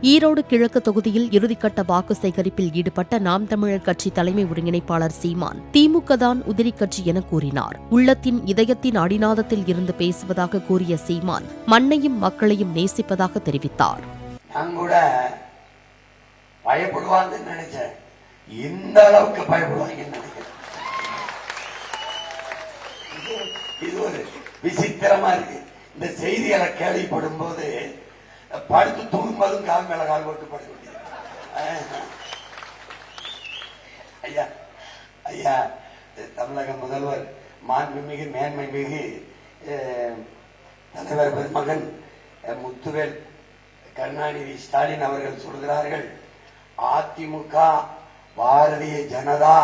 ஈரோடு கிழக்கு தொகுதியில் இறுதிக்கட்ட வாக்கு சேகரிப்பில் ஈடுபட்ட நாம் தமிழர் கட்சி தலைமை ஒருங்கிணைப்பாளர் சீமான் திமுக தான் உதிரி கட்சி என கூறினார். உள்ளத்தின் இதயத்தின் அடிநாதத்தில் இருந்து பேசுவதாக கூறிய சீமான் மண்ணையும் மக்களையும் நேசிப்பதாக தெரிவித்தார். இந்த அளவுக்கு பயப்படுவாங்கன்னு நினைக்கிறேன். இது ஒரு விசித்திரமா இருக்கு. இந்த செய்திகளை கேள்விப்படும் போது படுத்து தூங்கும்போதும் கால் மேல கால் போட்டு படுக்க முடியாது. ஐயா ஐயா தமிழக முதல்வர் மாண்புமிகு மேன்மை மிகு தலைவர் பெருமகன் முத்துவேல் கருணாநிதி ஸ்டாலின் அவர்கள் சொல்கிறார்கள், அதிமுக பாரதிய ஜனதா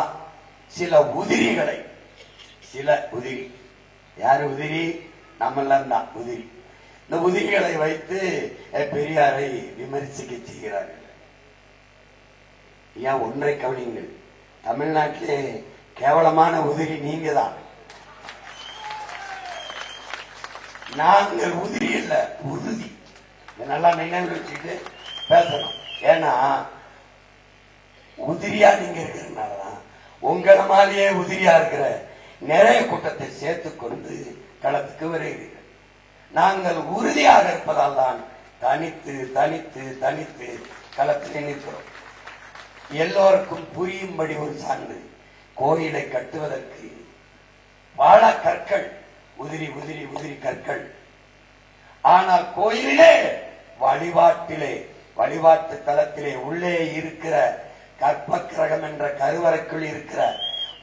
சில உதிரிகளை, சில உதிரி, யாரு உதிரி? நம்மெல்லாம் தான் உதிரி. இந்த உதிரிகளை வைத்து பெரியாரை விமர்சிக்க செய்கிறார்கள். ஏன் ஒன்றை கவனிங்கள், தமிழ்நாட்டிலே கேவலமான உதிரி நீங்க தான். நாங்கள் உதிரி இல்ல, உறுதி. நல்லா நினைவு வச்சுட்டு பேசணும். ஏன்னா உதிரியா நீங்க இருக்கிறதுனாலதான் உங்களை மாதிரியே உதிரியா இருக்கிற நிறைய கூட்டத்தை சேர்த்துக்கொண்டு களத்துக்கு வருகிறீர்கள். நாங்கள் உறுதியாக இருப்பதால் தான் தனித்து தனித்து தனித்து களத்தில் நிற்கிறோம். எல்லோருக்கும் புரியும்படி ஒரு சான்று, கோயிலை கட்டுவதற்கு பல கற்கள், உதிரி உதிரி உதிரி கற்கள். ஆனால் கோயிலிலே, வழிபாட்டிலே, வழிபாட்டு தலத்திலே உள்ளே இருக்கிற கற்பக்கிரகம் என்ற கருவறைக்குள் இருக்கிற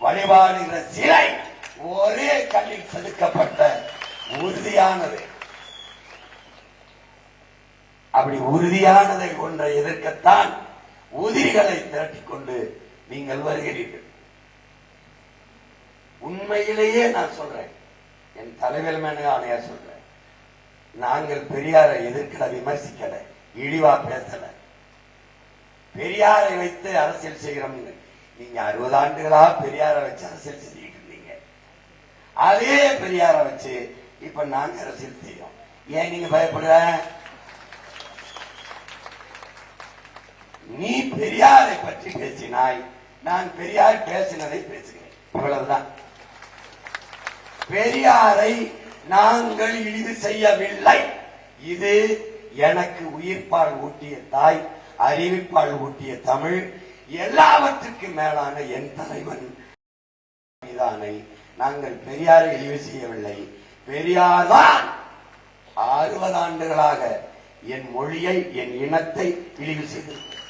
வழிபாடுகிற சிலை ஒரே கல்லில் செதுக்கப்பட்ட உறுதியானது. அப்படி உறுதியானதை ஒன்றை எதிர்க்கத்தான் உதிரிகளை திரட்டிக் கொண்டு நீங்கள் வருகிறீர்கள். உண்மையிலேயே நான் சொல்றேன், என் தலைவர் மேலே ஆணையா சொல்றேன், நாங்கள் பெரியாரை எதிர்க்கல, விமர்சிக்கல, இழிவா பேசல. பெரியாரை வைத்து அரசியல் செய்கிறோம். நீங்க 60 ஆண்டுகளா பெரியாரை வச்சு அரசியல் செஞ்சுட்டு இருந்தீங்க. அதே பெரியாரை வச்சு இப்ப நாங்க அரசியல் செய்யறோம். ஏன் நீங்க பயப்படுற? நீ பெரியாரை பற்றி பேசினாய், நான் பெரியார் பேசினதை பேசுகிறேன். இவ்வளவுதான். பெரியாரை நாங்கள் இழிவு செய்யவில்லை. இது எனக்கு உயிர்ப்பால் ஊட்டிய தாய், அறிவிப்பால் ஊட்டிய தமிழ், எல்லாவற்றுக்கும் மேலான என் தலைவன் மீதானை நாங்கள் பெரியாரை இழிவு செய்யவில்லை. பெரியார்தான் 60 ஆண்டுகளாக என் மொழியை, என் இனத்தை இழிவு செய்திருக்கிறார்.